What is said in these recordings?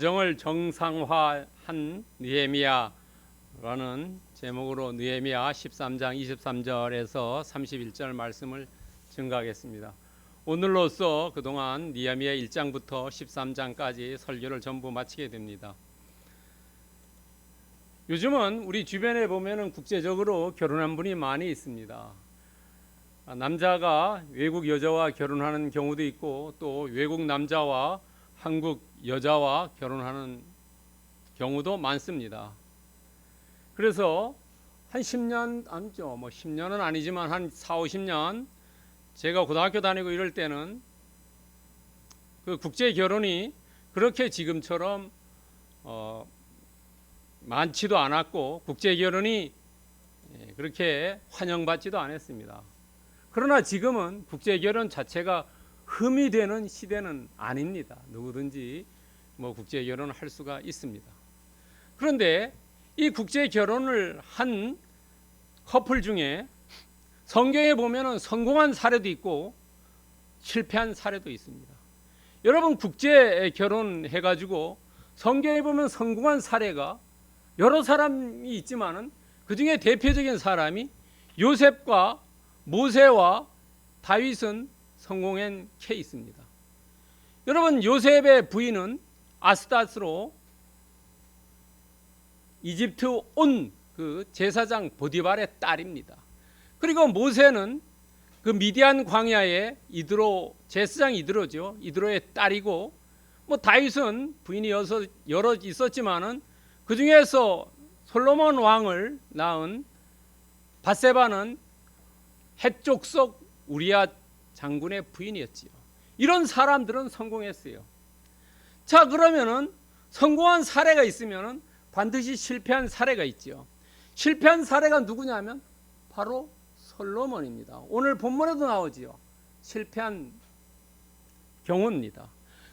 가정을 정상화한 느헤미야라는 제목으로 느헤미야 13장 23절에서 31절 말씀을 증거하겠습니다. 오늘로써 그동안 느헤미야 1장부터 13장까지 설교를 전부 마치게 됩니다. 요즘은 우리 주변에 보면은 국제적으로 결혼한 분이 많이 있습니다. 남자가 외국 여자와 결혼하는 경우도 있고, 또 외국 남자와 한국 여자와 결혼하는 경우도 많습니다. 그래서 한 10년 아니죠. 10년은 아니지만 한 4, 50년 제가 고등학교 다니고 이럴 때는 그 국제 결혼이 그렇게 지금처럼 많지도 않았고, 국제 결혼이 그렇게 환영받지도 않았습니다. 그러나 지금은 국제 결혼 자체가 흠이 되는 시대는 아닙니다. 누구든지 국제 결혼을 할 수가 있습니다. 그런데 이 국제 결혼을 한 커플 중에 성경에 보면은 성공한 사례도 있고 실패한 사례도 있습니다. 여러분, 국제 결혼해 가지고 성경에 보면 성공한 사례가 여러 사람이 있지만은 그 중에 대표적인 사람이 요셉과 모세와 다윗은 성공한 케이스입니다. 여러분, 요셉의 부인은 아스다스로 이집트 온 그 제사장 보디발의 딸입니다. 그리고 모세는 그 미디안 광야의 이드로, 제사장 이드로죠. 이드로의 딸이고, 다윗은 부인이 여러 있었지만은 그 중에서 솔로몬 왕을 낳은 밧세바는 헷족속 우리야 장군의 부인이었지요. 이런 사람들은 성공했어요. 자, 그러면은 성공한 사례가 있으면은 반드시 실패한 사례가 있죠. 실패한 사례가 누구냐면 바로 솔로몬입니다. 오늘 본문에도 나오지요. 실패한 경우입니다.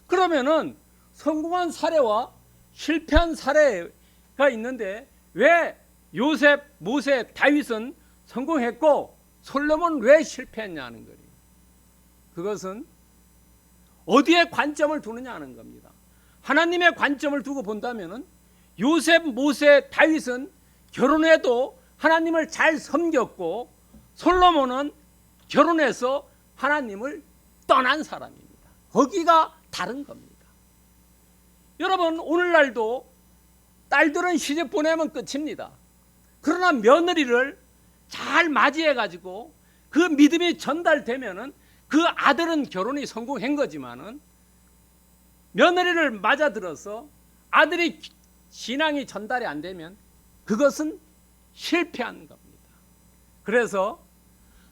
그러면은 성공한 사례와 실패한 사례가 있는데 왜 요셉, 모세, 다윗은 성공했고 솔로몬은 왜 실패했냐는 거예요. 그것은 어디에 관점을 두느냐 하는 겁니다. 하나님의 관점을 두고 본다면은 요셉, 모세, 다윗은 결혼해도 하나님을 잘 섬겼고 솔로몬은 결혼해서 하나님을 떠난 사람입니다. 거기가 다른 겁니다. 여러분, 오늘날도 딸들은 시집 보내면 끝입니다. 그러나 며느리를 잘 맞이해 가지고 그 믿음이 전달되면은 그 아들은 결혼이 성공한 거지만은 며느리를 맞아들어서 아들이 신앙이 전달이 안 되면 그것은 실패한 겁니다. 그래서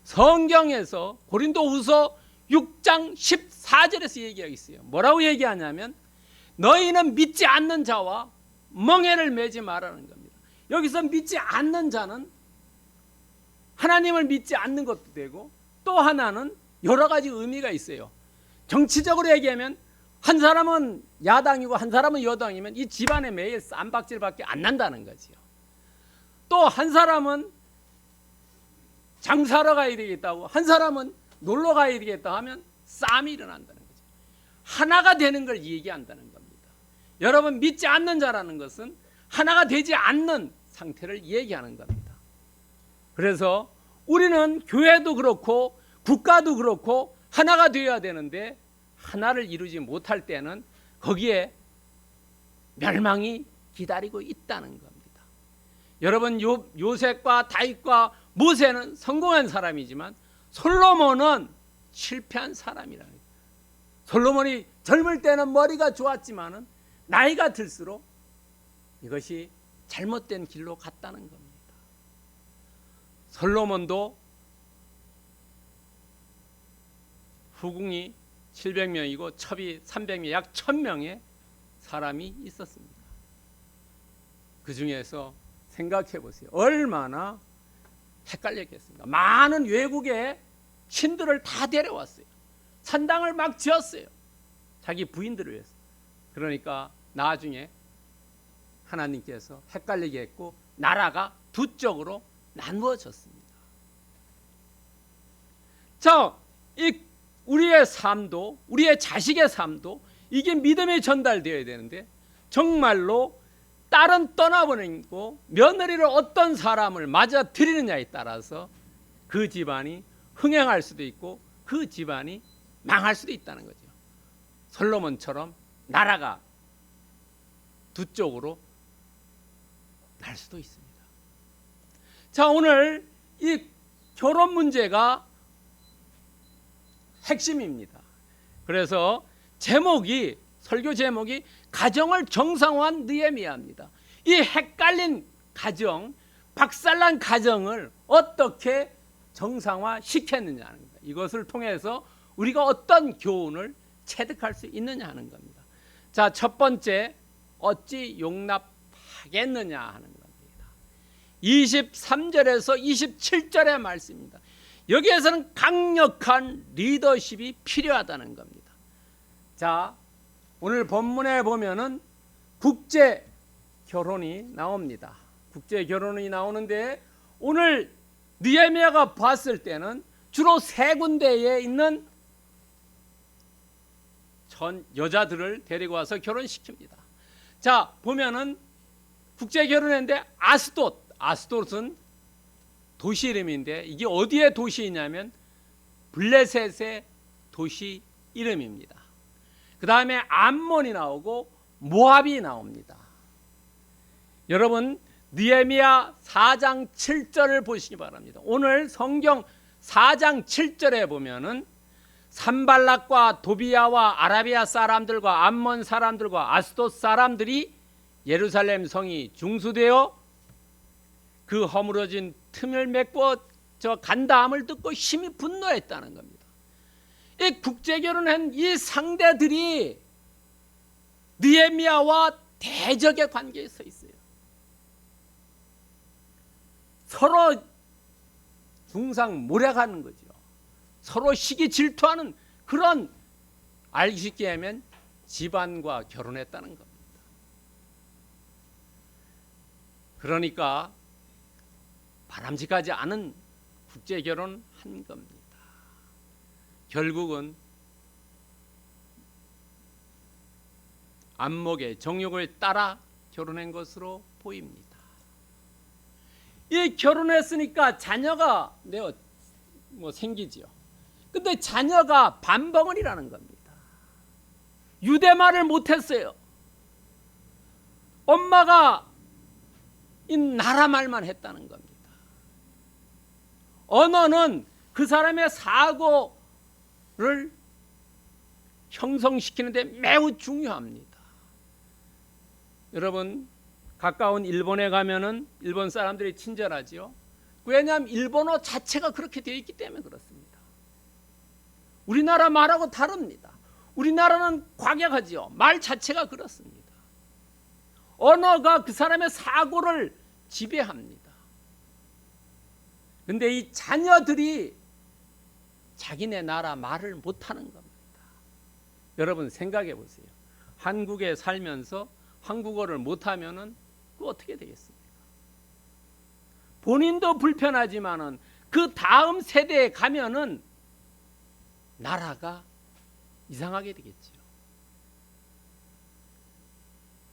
성경에서 고린도후서 6장 14절에서 얘기하고 있어요. 뭐라고 얘기하냐면 너희는 믿지 않는 자와 멍에를 매지 말라는 겁니다. 여기서 믿지 않는 자는 하나님을 믿지 않는 것도 되고, 또 하나는 여러 가지 의미가 있어요. 정치적으로 얘기하면 한 사람은 야당이고 한 사람은 여당이면 이 집안에 매일 쌈박질밖에 안 난다는 거지요. 또 한 사람은 장사하러 가야 되겠다고, 한 사람은 놀러 가야 되겠다 하면 싸움이 일어난다는 거죠. 하나가 되는 걸 얘기한다는 겁니다. 여러분, 믿지 않는 자라는 것은 하나가 되지 않는 상태를 얘기하는 겁니다. 그래서 우리는 교회도 그렇고 국가도 그렇고 하나가 되어야 되는데 하나를 이루지 못할 때는 거기에 멸망이 기다리고 있다는 겁니다. 여러분, 요셉과 다윗과 모세는 성공한 사람이지만 솔로몬은 실패한 사람이라는 거예요. 솔로몬이 젊을 때는 머리가 좋았지만은 나이가 들수록 이것이 잘못된 길로 갔다는 겁니다. 솔로몬도 후궁이 700명이고 첩이 300명, 약 1000명의 사람이 있었습니다. 그 중에서 생각해 보세요. 얼마나 헷갈렸겠습니까? 많은 외국의 신들을 다 데려왔어요. 산당을 막 지었어요. 자기 부인들을 위해서. 그러니까 나중에 하나님께서 헷갈리게 했고 나라가 두 쪽으로 나누어졌습니다. 자, 이 우리의 삶도, 우리의 자식의 삶도 이게 믿음이 전달되어야 되는데 정말로 딸은 떠나보내고 며느리를 어떤 사람을 맞아 들이느냐에 따라서 그 집안이 흥행할 수도 있고 그 집안이 망할 수도 있다는 거죠. 솔로몬처럼 나라가 두 쪽으로 날 수도 있습니다. 자, 오늘 이 결혼 문제가 핵심입니다. 그래서 제목이, 설교 제목이 가정을 정상화한 느헤미야입니다. 이 헷갈린 가정, 박살난 가정을 어떻게 정상화 시켰느냐 하는 겁니다. 이것을 통해서 우리가 어떤 교훈을 체득할 수 있느냐 하는 겁니다. 자, 첫 번째, 어찌 용납하겠느냐 하는 겁니다. 23절에서 27절의 말씀입니다. 여기에서는 강력한 리더십이 필요하다는 겁니다. 자, 오늘 본문에 보면은 국제 결혼이 나옵니다. 국제 결혼이 나오는데 오늘 느헤미야가 봤을 때는 주로 세 군데에 있는 전 여자들을 데리고 와서 결혼시킵니다. 자, 보면은 국제 결혼인데 아스돗은 도시 이름인데 이게 어디의 도시이냐면 블레셋의 도시 이름입니다. 그 다음에 암몬이 나오고 모압이 나옵니다. 여러분, 느헤미야 4장 7절을 보시기 바랍니다. 오늘 성경 4장 7절에 보면은 산발락과 도비야와 아라비아 사람들과 암몬 사람들과 아스돗 사람들이 예루살렘 성이 중수되어 그 허물어진 틈을 메꿔 저 간다함을 듣고 심히 분노했다는 겁니다. 이 국제결혼한 이 상대들이 느헤미야와 대적의 관계에 서 있어요. 서로 중상모략하는 거죠. 서로 시기 질투하는 그런, 알기 쉽게 하면 집안과 결혼했다는 겁니다. 그러니까 바람직하지 않은 국제결혼 한 겁니다. 결국은 안목의 정욕을 따라 결혼한 것으로 보입니다. 이 결혼했으니까 자녀가 생기지요. 근데 자녀가 반벙어리라는 겁니다. 유대말을 못했어요. 엄마가 이 나라 말만 했다는 겁니다. 언어는 그 사람의 사고를 형성시키는 데 매우 중요합니다. 여러분, 가까운 일본에 가면은 일본 사람들이 친절하지요. 왜냐하면 일본어 자체가 그렇게 되어 있기 때문에 그렇습니다. 우리나라 말하고 다릅니다. 우리나라는 과격하지요. 말 자체가 그렇습니다. 언어가 그 사람의 사고를 지배합니다. 그런데 이 자녀들이 자기네 나라 말을 못하는 겁니다. 여러분 생각해 보세요. 한국에 살면서 한국어를 못하면은 그 어떻게 되겠습니까? 본인도 불편하지만은 그 다음 세대에 가면은 나라가 이상하게 되겠죠.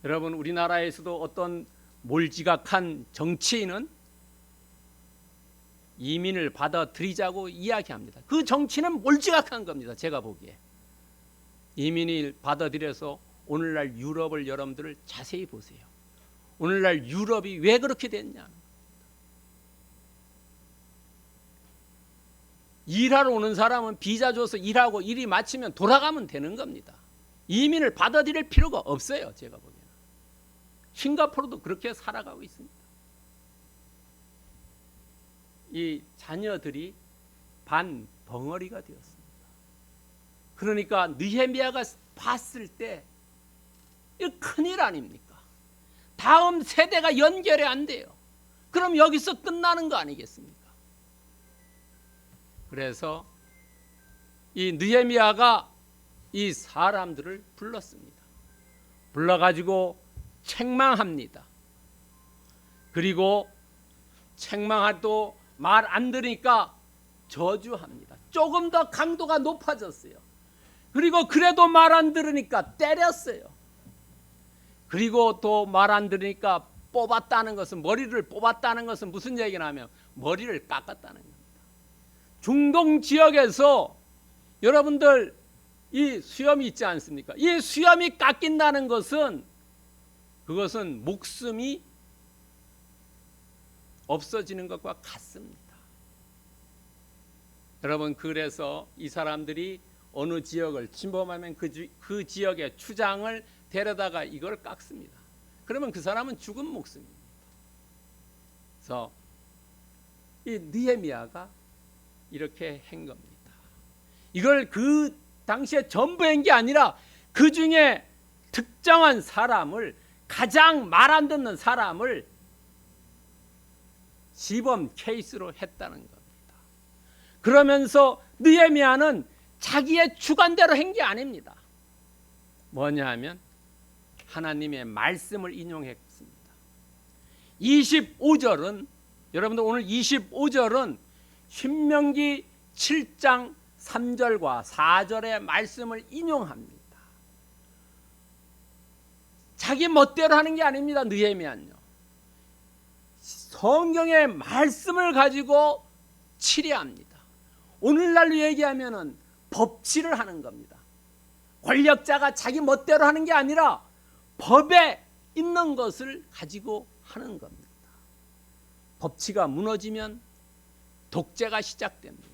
여러분, 우리나라에서도 어떤 몰지각한 정치인은 이민을 받아들이자고 이야기합니다. 그 정치는 몰지각한 겁니다. 제가 보기에. 이민을 받아들여서 오늘날 유럽을 여러분들 자세히 보세요. 오늘날 유럽이 왜 그렇게 됐냐. 일하러 오는 사람은 비자 줘서 일하고 일이 마치면 돌아가면 되는 겁니다. 이민을 받아들일 필요가 없어요. 제가 보기에는. 싱가포르도 그렇게 살아가고 있습니다. 이 자녀들이 반벙어리가 되었습니다. 그러니까 느헤미야가 봤을 때 이거 큰일 아닙니까? 다음 세대가 연결이 안 돼요. 그럼 여기서 끝나는 거 아니겠습니까? 그래서 이 느헤미야가 이 사람들을 불렀습니다. 불러가지고 책망합니다. 그리고 책망해도 말 안 들으니까 저주합니다. 조금 더 강도가 높아졌어요. 그리고 그래도 말 안 들으니까 때렸어요. 그리고 또 말 안 들으니까 뽑았다는 것은, 머리를 뽑았다는 것은 무슨 얘기냐면 머리를 깎았다는 겁니다. 중동 지역에서 여러분들 이 수염이 있지 않습니까? 이 수염이 깎인다는 것은, 그것은 목숨이 없어지는 것과 같습니다. 여러분, 그래서 이 사람들이 어느 지역을 침범하면 그 지역의 추장을 데려다가 이걸 깎습니다. 그러면 그 사람은 죽은 목숨입니다. 그래서 이 느헤미야가 이렇게 한 겁니다. 이걸 그 당시에 전부 한 게 아니라 그 중에 특정한 사람을, 가장 말 안 듣는 사람을 시범 케이스로 했다는 겁니다. 그러면서 느헤미야는 자기의 주관대로 한 게 아닙니다. 뭐냐 하면 하나님의 말씀을 인용했습니다. 25절은, 여러분들 오늘 25절은 신명기 7장 3절과 4절의 말씀을 인용합니다. 자기 멋대로 하는 게 아닙니다. 느헤미야는요, 성경의 말씀을 가지고 치리합니다. 오늘날로 얘기하면은 법치를 하는 겁니다. 권력자가 자기 멋대로 하는 게 아니라 법에 있는 것을 가지고 하는 겁니다. 법치가 무너지면 독재가 시작됩니다.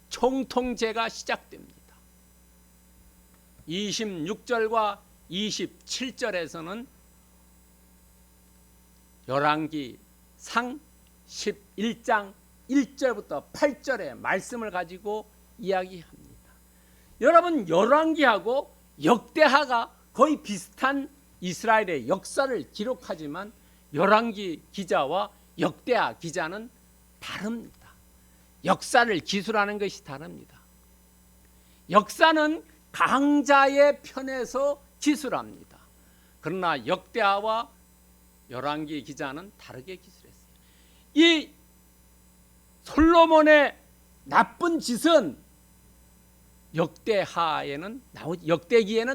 총통제가 시작됩니다. 26절과 27절에서는 열왕기상 11장 1절부터 8절의 말씀을 가지고 이야기합니다. 여러분, 열왕기하고 역대하가 거의 비슷한 이스라엘의 역사를 기록하지만 열왕기 기자와 역대하 기자는 다릅니다. 역사를 기술하는 것이 다릅니다. 역사는 강자의 편에서 기술합니다. 그러나 역대하와 열왕기 기자는 다르게 기술했어요. 이 솔로몬의 나쁜 짓은 역대기에는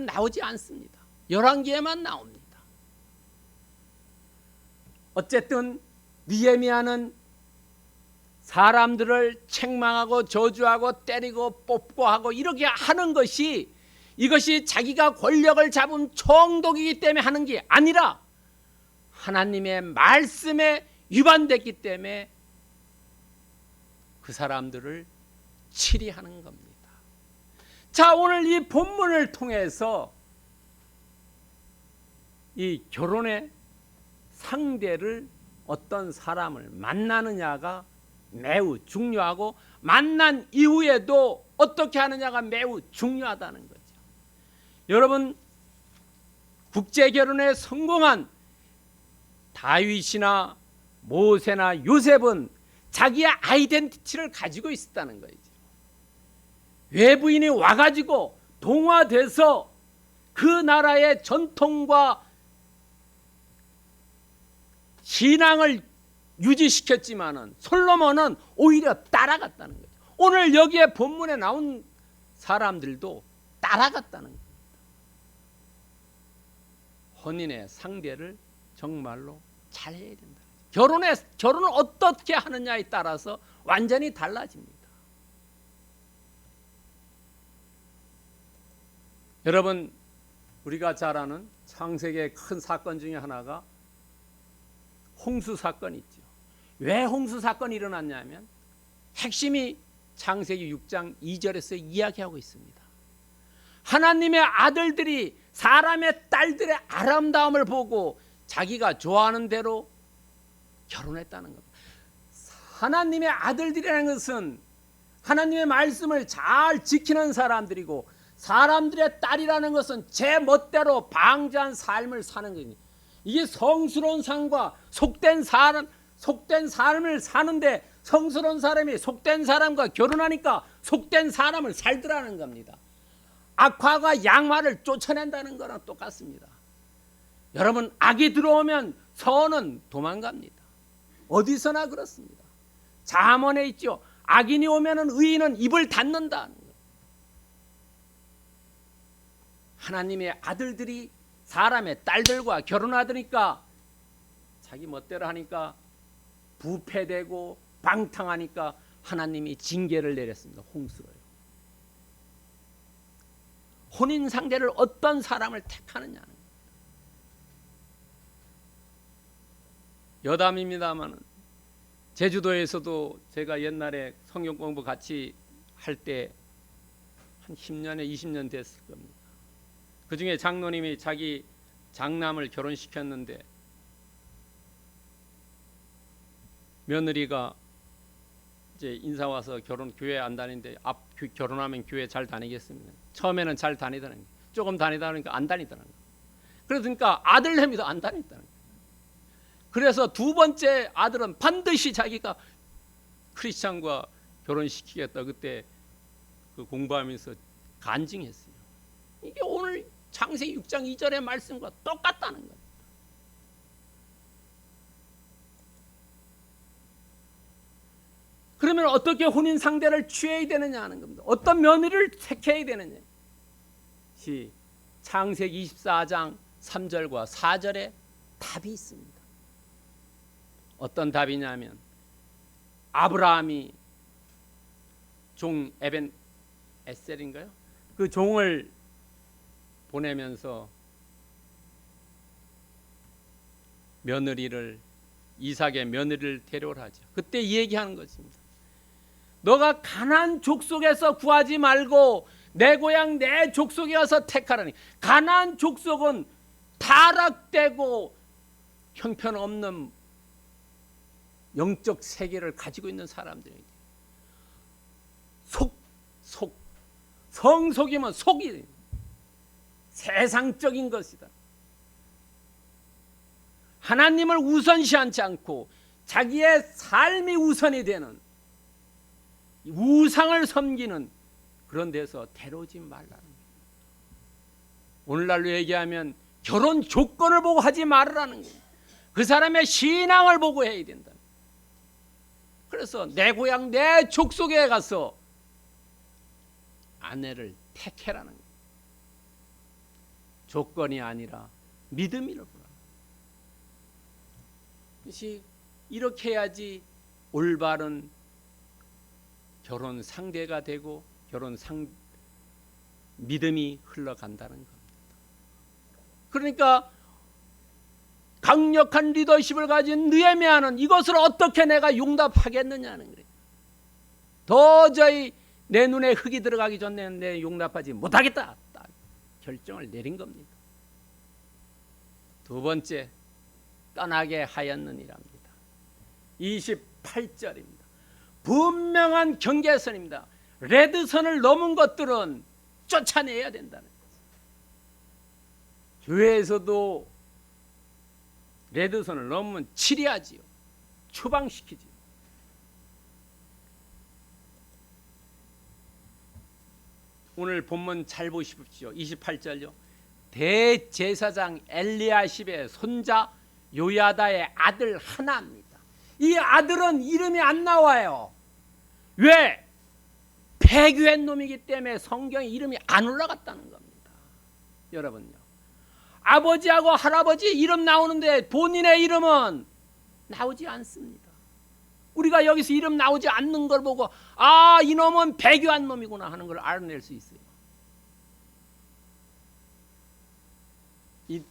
나오지 않습니다. 열왕기에만 나옵니다. 어쨌든 느헤미야는 사람들을 책망하고 저주하고 때리고 뽑고 하고 이렇게 하는 것이, 이것이 자기가 권력을 잡은 총독이기 때문에 하는 게 아니라 하나님의 말씀에 위반됐기 때문에 그 사람들을 치리하는 겁니다. 자, 오늘 이 본문을 통해서 이 결혼의 상대를, 어떤 사람을 만나느냐가 매우 중요하고, 만난 이후에도 어떻게 하느냐가 매우 중요하다는 거죠. 여러분, 국제결혼에 성공한 다윗이나 모세나 요셉은 자기의 아이덴티티를 가지고 있었다는 거죠. 외부인이 와가지고 동화돼서 그 나라의 전통과 신앙을 유지시켰지만은 솔로몬은 오히려 따라갔다는 거죠. 오늘 여기에 본문에 나온 사람들도 따라갔다는 겁니다. 혼인의 상대를 정말로 잘 해야 된다. 결혼을 어떻게 하느냐에 따라서 완전히 달라집니다. 여러분, 우리가 잘 아는 창세기의 큰 사건 중에 하나가 홍수 사건이 있죠. 왜 홍수 사건이 일어났냐면 핵심이 창세기 6장 2절에서 이야기하고 있습니다. 하나님의 아들들이 사람의 딸들의 아름다움을 보고 자기가 좋아하는 대로 결혼했다는 겁니다. 하나님의 아들들이라는 것은 하나님의 말씀을 잘 지키는 사람들이고, 사람들의 딸이라는 것은 제 멋대로 방자한 삶을 사는 겁니다. 이게 성스러운 삶과 속된 삶을 사는데, 성스러운 사람이 속된 사람과 결혼하니까 속된 사람을 살더라는 겁니다. 악화가 양화를 쫓아낸다는 거랑 똑같습니다. 여러분, 악이 들어오면 선은 도망갑니다. 어디서나 그렇습니다. 잠언에 있죠. 악인이 오면은 의인은 입을 닫는다는 거예요. 하나님의 아들들이 사람의 딸들과 결혼하더니까 자기 멋대로 하니까 부패되고 방탕하니까 하나님이 징계를 내렸습니다. 홍수로요. 혼인 상대를 어떤 사람을 택하느냐는 여담입니다만 제주도에서도 제가 옛날에 성경 공부 같이 할 때 한 10년에 20년 됐을 겁니다. 그 중에 장로님이 자기 장남을 결혼시켰는데 며느리가 이제 인사 와서 교회 안 다니는데 결혼하면 교회 잘 다니겠습니다. 처음에는 잘 다니더라는 거예요. 조금 다니다 보니까 안 다니더라는 거예요. 그러니까 아들내미도 안 다녔다는 거예요. 그래서 두 번째 아들은 반드시 자기가 크리스찬과 결혼시키겠다. 그때 그 공부하면서 간증했어요. 이게 오늘 창세기 6장 2절의 말씀과 똑같다는 겁니다. 그러면 어떻게 혼인 상대를 취해야 되느냐 하는 겁니다. 어떤 며느리를 택해야 되느냐. 창세기 24장 3절과 4절에 답이 있습니다. 어떤 답이냐면 아브라함이 종 에벤 에셀인가요? 그 종을 보내면서 며느리를 이삭의 며느리를 데려오라죠. 그때 이 얘기하는 것입니다. 너가 가나안 족속에서 구하지 말고 내 고향 내 족속에 가서 택하라니. 가나안 족속은 타락되고 형편없는 영적 세계를 가지고 있는 사람들에게 성속이면 속이 세상적인 것이다. 하나님을 우선시하지 않고 자기의 삶이 우선이 되는 우상을 섬기는 그런 데서 데려오지 말라는 거예요. 오늘날로 얘기하면 결혼 조건을 보고 하지 말으라는 거예요. 그 사람의 신앙을 보고 해야 된다. 그래서 내 고향 내 족속에 가서 아내를 택해라는 거예요. 조건이 아니라 믿음이라고. 그것이 이렇게 해야지 올바른 결혼 상대가 되고 믿음이 흘러간다는 겁니다. 그러니까 강력한 리더십을 가진 느헤미야는 이것을 어떻게 내가 용납하겠느냐는 거예요. 도저히 내 눈에 흙이 들어가기 전에 내 용납하지 못하겠다. 딱 결정을 내린 겁니다. 두 번째, 떠나게 하였느니랍니다. 28절입니다. 분명한 경계선입니다. 레드선을 넘은 것들은 쫓아내야 된다는 거죠. 교회에서도 레드선을 넘으면 치리하지요. 추방시키지요. 오늘 본문 잘 보십시오. 28절요. 대제사장 엘리야십의 손자 요야다의 아들 하나입니다. 이 아들은 이름이 안 나와요. 왜? 폐교한 놈이기 때문에 성경에 이름이 안 올라갔다는 겁니다. 여러분요, 아버지하고 할아버지 이름 나오는데 본인의 이름은 나오지 않습니다. 우리가 여기서 이름 나오지 않는 걸 보고 아, 이놈은 배교한 놈이구나 하는 걸 알아낼 수 있어요.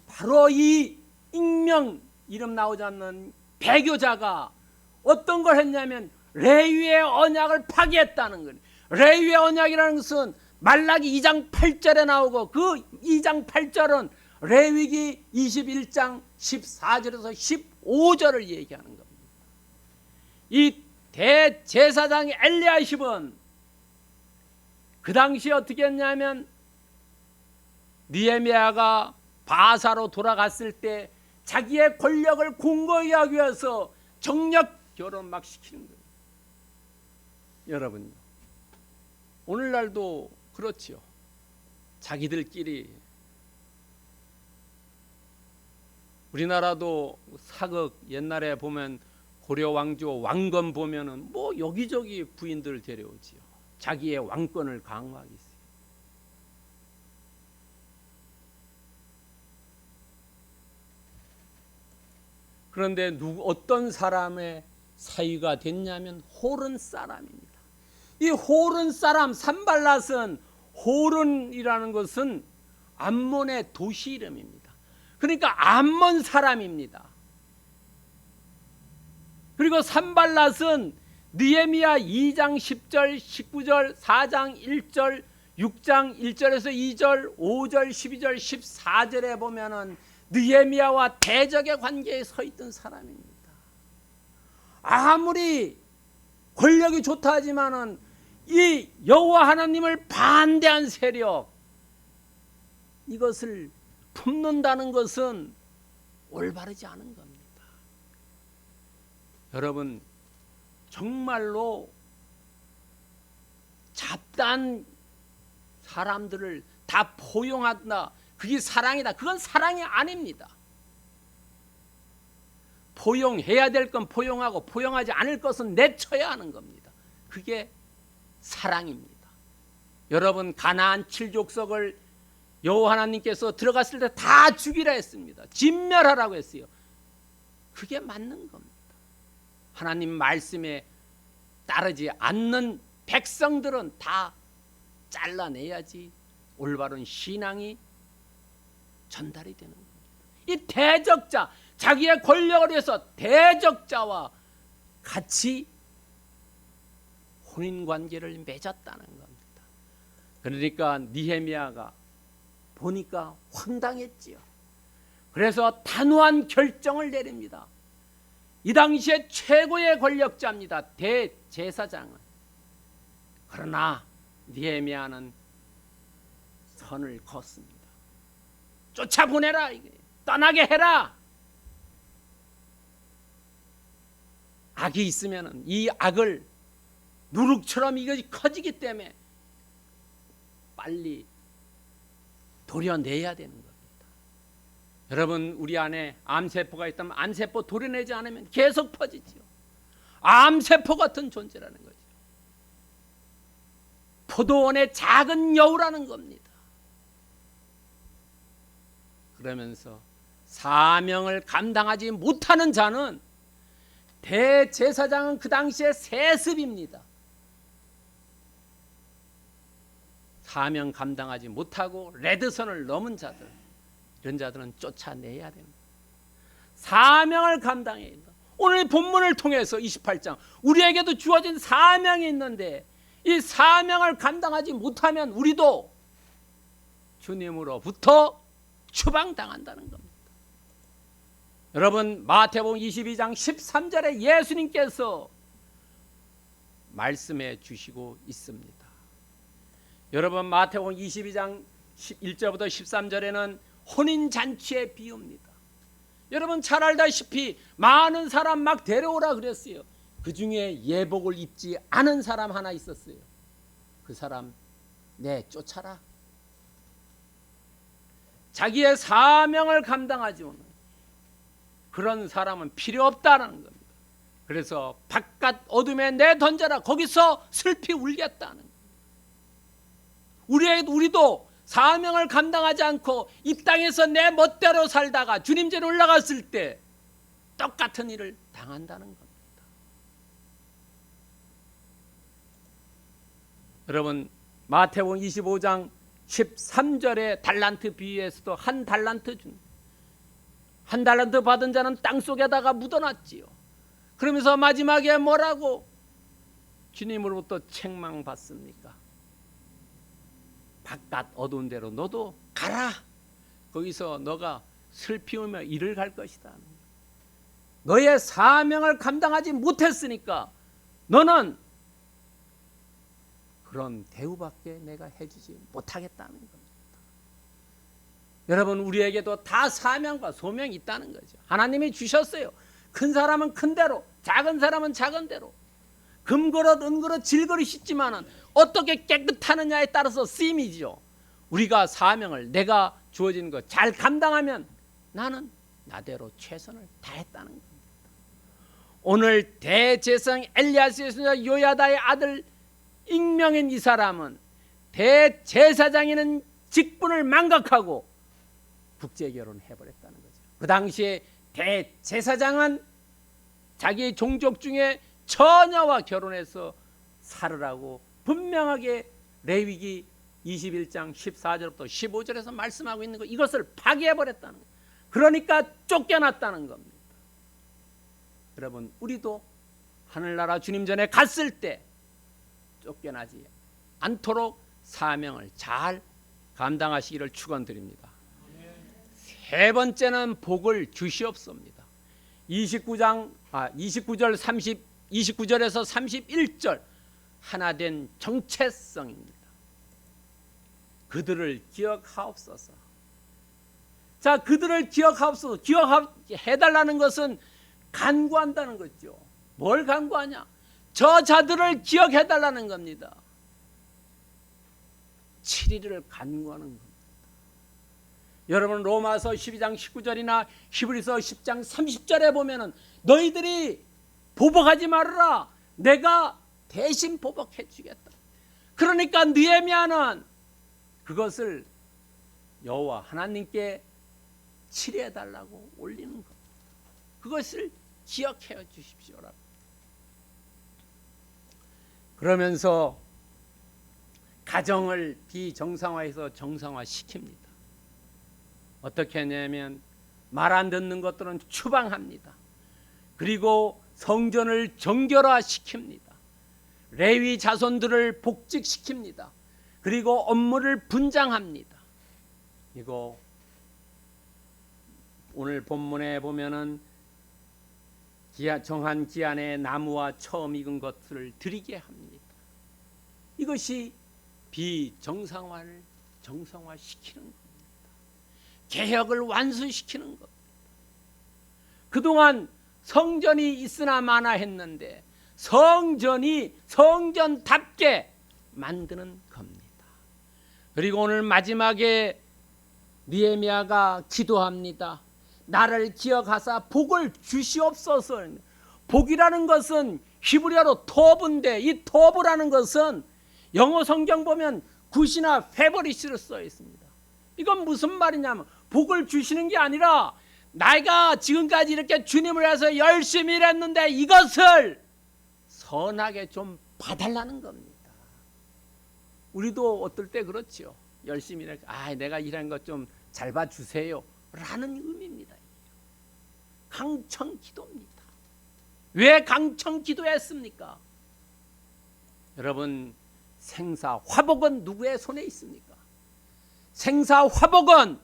바로 이 익명 이름 나오지 않는 배교자가 어떤 걸 했냐면 레위의 언약을 파기했다는 거예요. 레위의 언약이라는 것은 말라기 2장 8절에 나오고 그 2장 8절은 레위기 21장 14절에서 15절을 얘기하는 겁니다. 이 대제사장 엘리야십은 그 당시에 어떻게 했냐면 느헤미야가 바사로 돌아갔을 때 자기의 권력을 공고히 하기 위해서 정략 결혼 막 시키는 거예요. 여러분, 오늘날도 그렇지요. 자기들끼리 우리나라도 사극 옛날에 보면 고려 왕조 왕건 보면은 뭐 여기저기 부인들 데려오지요. 자기의 왕권을 강화하기 위해서. 그런데 어떤 사람의 사위가 됐냐면 호른 사람입니다. 이 호른 사람 산발랏은, 호른이라는 것은 암몬의 도시 이름입니다. 그러니까 암몬 사람입니다. 그리고 산발랏은 느헤미야 2장 10절 19절 4장 1절 6장 1절에서 2절 5절 12절 14절에 보면은 느헤미야와 대적의 관계에 서 있던 사람입니다. 아무리 권력이 좋다 하지만은 이 여호와 하나님을 반대한 세력, 이것을 품는다는 것은 올바르지 않은 겁니다. 여러분, 정말로 잡다한 사람들을 다 포용한다, 그게 사랑이다. 그건 사랑이 아닙니다. 포용해야 될 건 포용하고 포용하지 않을 것은 내쳐야 하는 겁니다. 그게 사랑입니다. 여러분, 가나안 7족속을 여호와 하나님께서 들어갔을 때 다 죽이라 했습니다. 진멸하라고 했어요. 그게 맞는 겁니다. 하나님 말씀에 따르지 않는 백성들은 다 잘라내야지 올바른 신앙이 전달이 되는 겁니다. 이 대적자, 자기의 권력을 위해서 대적자와 같이 혼인관계를 맺었다는 겁니다. 그러니까 느헤미야가 보니까 황당했지요. 그래서 단호한 결정을 내립니다. 이 당시에 최고의 권력자입니다. 대제사장은. 그러나 느헤미야는 선을 걷습니다. 쫓아보내라, 떠나게 해라. 악이 있으면 이 악을 누룩처럼 이것이 커지기 때문에 빨리 도려내야 되는 겁니다. 여러분, 우리 안에 암세포가 있다면 암세포 도려내지 않으면 계속 퍼지지요. 암세포 같은 존재라는 거죠. 포도원의 작은 여우라는 겁니다. 그러면서 사명을 감당하지 못하는 자는, 대제사장은 그 당시에 세습입니다. 사명 감당하지 못하고 레드선을 넘은 자들, 이런 자들은 쫓아내야 됩니다. 사명을 감당해야 됩니다. 오늘 본문을 통해서 28장 우리에게도 주어진 사명이 있는데 이 사명을 감당하지 못하면 우리도 주님으로부터 추방당한다는 겁니다. 여러분, 마태복음 22장 13절에 예수님께서 말씀해 주시고 있습니다. 여러분, 마태복음 22장 1절부터 13절에는 혼인잔치의 비유입니다. 여러분 잘 알다시피 많은 사람 막 데려오라 그랬어요. 그 중에 예복을 입지 않은 사람 하나 있었어요. 그 사람 쫓아라. 자기의 사명을 감당하지 못하는 그런 사람은 필요 없다는 겁니다. 그래서 바깥 어둠에 내던져라. 거기서 슬피 울겠다는 겁니다. 우리도 사명을 감당하지 않고 이 땅에서 내 멋대로 살다가 주님 전에 올라갔을 때 똑같은 일을 당한다는 겁니다. 여러분, 마태복음 25장 13절의 달란트 비유에서도 한 달란트 받은 자는 땅 속에다가 묻어놨지요. 그러면서 마지막에 뭐라고 주님으로부터 책망받습니까? 바깥 어두운 데로 너도 가라. 거기서 너가 슬피 울며 이를 갈 것이다. 너의 사명을 감당하지 못했으니까 너는 그런 대우밖에 내가 해주지 못하겠다는 겁니다. 여러분, 우리에게도 다 사명과 소명이 있다는 거죠. 하나님이 주셨어요. 큰 사람은 큰 대로, 작은 사람은 작은 대로. 금그릇, 은그릇, 질그릇 있지만은 어떻게 깨끗하느냐에 따라서 쓰임이죠. 우리가 사명을 내가 주어진 것 잘 감당하면 나는 나대로 최선을 다했다는 겁니다. 오늘 대제사장 엘리야스의 손자 요야다의 아들 익명인 이 사람은 대제사장이는 직분을 망각하고 국제결혼을 해버렸다는 거죠. 그 당시에 대제사장은 자기 종족 중에 처녀와 결혼해서 살으라고 분명하게 레위기 21장 14절부터 15절에서 말씀하고 있는 거, 이것을 파괴해버렸다는 거예요. 그러니까 쫓겨났다는 겁니다. 여러분, 우리도 하늘나라 주님 전에 갔을 때 쫓겨나지 않도록 사명을 잘 감당하시기를 축원드립니다. 세 번째는 복을 주시옵소입니다. 29절에서 31절 하나된 정체성입니다. 그들을 기억하옵소서. 자, 그들을 기억하옵소서. 기억해달라는 것은 간구한다는 거죠. 뭘 간구하냐? 저 자들을 기억해달라는 겁니다. 7일을 간구하는 겁니다. 여러분, 로마서 12장 19절이나 히브리서 10장 30절에 보면은 너희들이 보복하지 말아라, 내가 대신 보복해 주겠다. 그러니까 느헤미야는 그것을 여호와 하나님께 치료해 달라고 올리는 겁니다. 그것을 기억해 주십시오라고. 그러면서 가정을 비정상화해서 정상화시킵니다. 어떻게 하냐면 말 안 듣는 것들은 추방합니다. 그리고 성전을 정결화시킵니다. 레위 자손들을 복직시킵니다. 그리고 업무를 분장합니다. 이거 오늘 본문에 보면은 정한 기한에 나무와 처음 익은 것을 드리게 합니다. 이것이 비정상화를 정상화시키는 겁니다. 개혁을 완수시키는 겁니다. 그동안 성전이 있으나 마나 했는데 성전이 성전답게 만드는 겁니다. 그리고 오늘 마지막에 느헤미야가 기도합니다. 나를 기억하사 복을 주시옵소서. 복이라는 것은 히브리어로 토브인데, 이 토브라는 것은 영어 성경 보면 굿이나 페버리시로 써 있습니다. 이건 무슨 말이냐면 복을 주시는 게 아니라 내가 지금까지 이렇게 주님을 위해서 열심히 일했는데 이것을 선하게 좀 봐달라는 겁니다. 우리도 어떨 때 그렇죠. 열심히 이렇게 내가 일한 것 좀 잘 봐주세요 라는 의미입니다. 강청 기도입니다. 왜 강청 기도했습니까? 여러분, 생사 화복은 누구의 손에 있습니까? 생사 화복은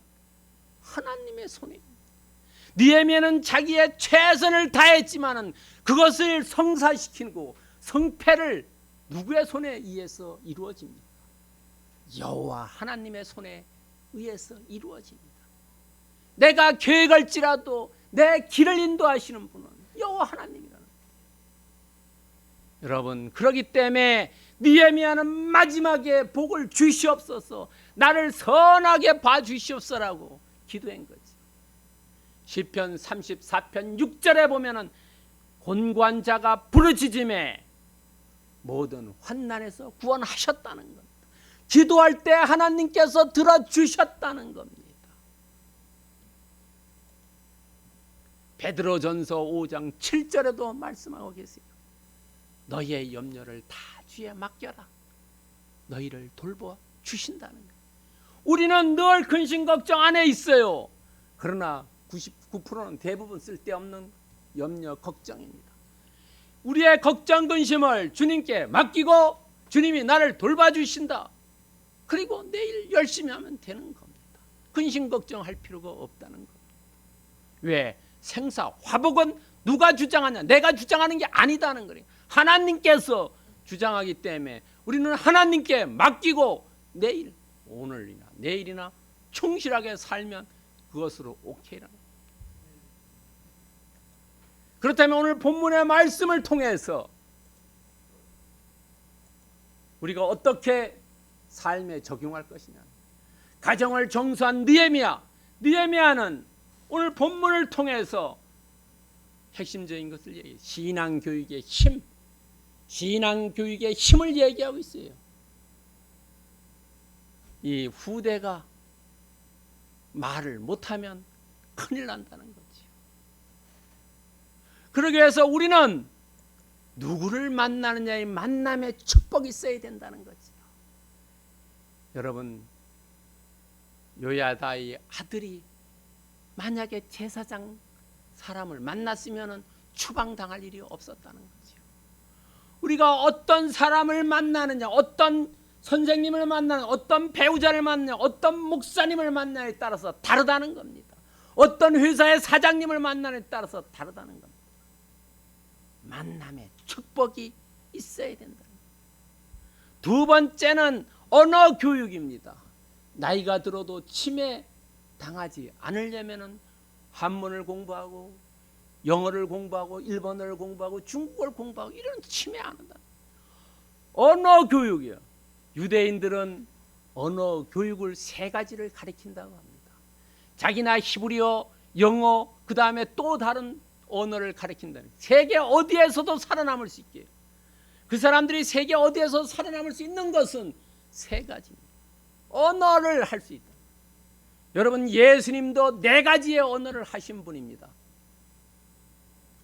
하나님의 손에 있습니다. 느헤미야는 자기의 최선을 다했지만은 그것을 성사시키고 성패를 누구의 손에 의해서 이루어집니까? 여호와 하나님의 손에 의해서 이루어집니다. 내가 계획할지라도 내 길을 인도하시는 분은 여호와 하나님이라는 거예요. 여러분, 그렇기 때문에 느헤미야는 마지막에 복을 주시옵소서, 나를 선하게 봐주시옵소서라고 기도한 거죠. 시편 34편 6절에 보면은 곤고한 자가 부르짖음에 모든 환난에서 구원하셨다는 겁니다. 기도할 때 하나님께서 들어주셨다는 겁니다. 베드로전서 5장 7절에도 말씀하고 계세요. 너희의 염려를 다 주에 맡겨라. 너희를 돌보아 주신다는 거예요. 우리는 늘 근심 걱정 안에 있어요. 그러나 99%는 대부분 쓸데없는 염려 걱정입니다. 우리의 걱정 근심을 주님께 맡기고 주님이 나를 돌봐주신다. 그리고 내일 열심히 하면 되는 겁니다. 근심 걱정할 필요가 없다는 겁니다. 왜? 생사 화복은 누가 주장하냐? 내가 주장하는 게 아니다는 거예요. 하나님께서 주장하기 때문에 우리는 하나님께 맡기고 내일, 오늘이나 내일이나 충실하게 살면 그것으로 오케이라는 거예요. 그렇다면 오늘 본문의 말씀을 통해서 우리가 어떻게 삶에 적용할 것이냐. 가정을 정수한 느헤미야는 오늘 본문을 통해서 핵심적인 것을 얘기해요. 신앙교육의 힘, 신앙교육의 힘을 얘기하고 있어요. 이 후대가 말을 못하면 큰일 난다는 거죠. 그러기 위해서 우리는 누구를 만나느냐의 만남의 축복이 있어야 된다는 거지요. 여러분, 요야다의 아들이 만약에 제사장 사람을 만났으면 추방당할 일이 없었다는 거지요. 우리가 어떤 사람을 만나느냐, 어떤 선생님을 만나느냐, 어떤 배우자를 만나느냐, 어떤 목사님을 만나느냐에 따라서 다르다는 겁니다. 어떤 회사의 사장님을 만나느냐에 따라서 다르다는 겁니다. 만남의 축복이 있어야 된다. 두 번째는 언어 교육입니다. 나이가 들어도 치매 당하지 않으려면 한문을 공부하고 영어를 공부하고 일본어를 공부하고 중국어를 공부하고 이런 치매 안 한다. 언어 교육이요. 유대인들은 언어 교육을 3가지를 가르친다고 합니다. 자기나 히브리어, 영어, 그 다음에 또 다른 언어를 가르친다는, 세계 어디에서도 살아남을 수 있게. 그 사람들이 세계 어디에서 살아남을 수 있는 것은 3가지입니다. 언어를 할 수 있다. 여러분, 예수님도 4가지의 언어를 하신 분입니다.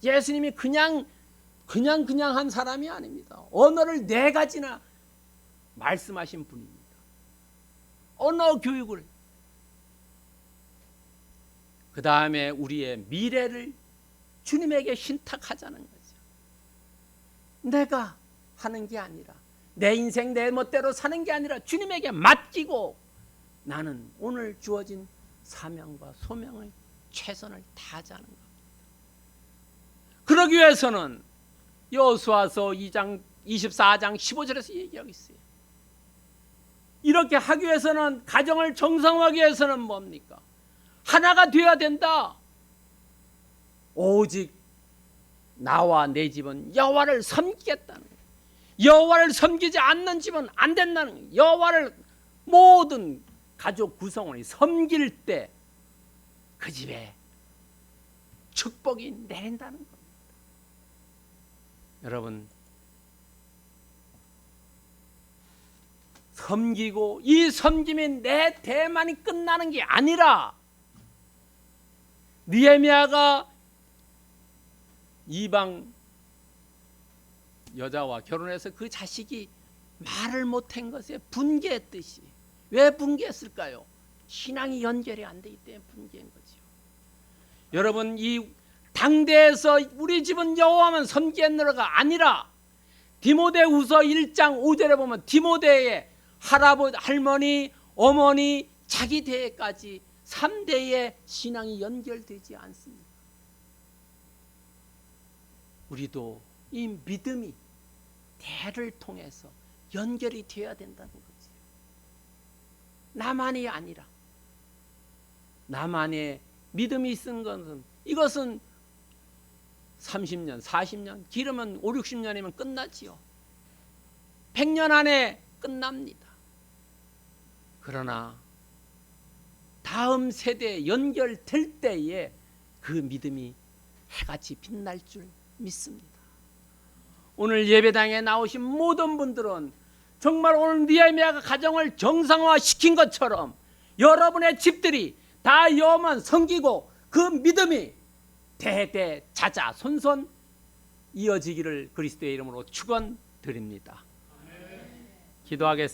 예수님이 그냥 한 사람이 아닙니다. 언어를 4가지나 말씀하신 분입니다. 언어 교육을, 그 다음에 우리의 미래를 주님에게 신탁하자는 거죠. 내가 하는 게 아니라, 내 인생 내 멋대로 사는 게 아니라 주님에게 맡기고 나는 오늘 주어진 사명과 소명의 최선을 다하자는 겁니다. 그러기 위해서는 여호수아서 2장 24장 15절에서 얘기하고 있어요. 이렇게 하기 위해서는, 가정을 정상화하기 위해서는 뭡니까? 하나가 되어야 된다. 오직 나와 내 집은 여호와를 섬기겠다는 거예요. 여호와를 섬기지 않는 집은 안 된다는 거예요. 여호와를 모든 가족 구성원이 섬길 때 그 집에 축복이 내린다는 겁니다. 여러분, 섬기고 이 섬김이 내 대만이 끝나는 게 아니라, 느헤미야가 이방 여자와 결혼해서 그 자식이 말을 못한 것에 분개했듯이. 왜 분개했을까요? 신앙이 연결이 안 되기 때문에 분개한 거지요. 여러분, 이 당대에서 우리 집은 여호와만 섬기느라가 아니라, 디모데후서 1장 5절에 보면 디모데의 할아버지, 할머니, 어머니, 자기 대에까지 3대의 신앙이 연결되지 않습니다. 우리도 이 믿음이 대를 통해서 연결이 되어야 된다는 거지. 나만이 아니라, 나만의 믿음이 있는 것은, 이것은 30년, 40년, 길으면 5, 60년이면 끝나지요. 100년 안에 끝납니다. 그러나 다음 세대에 연결될 때에 그 믿음이 해같이 빛날 줄 믿습니다. 오늘 예배당에 나오신 모든 분들은 정말 오늘 느헤미야가 가정을 정상화시킨 것처럼 여러분의 집들이 다 여호와만 섬기고 그 믿음이 대대 자자손손 이어지기를 그리스도의 이름으로 축원드립니다. 기도하겠습니다.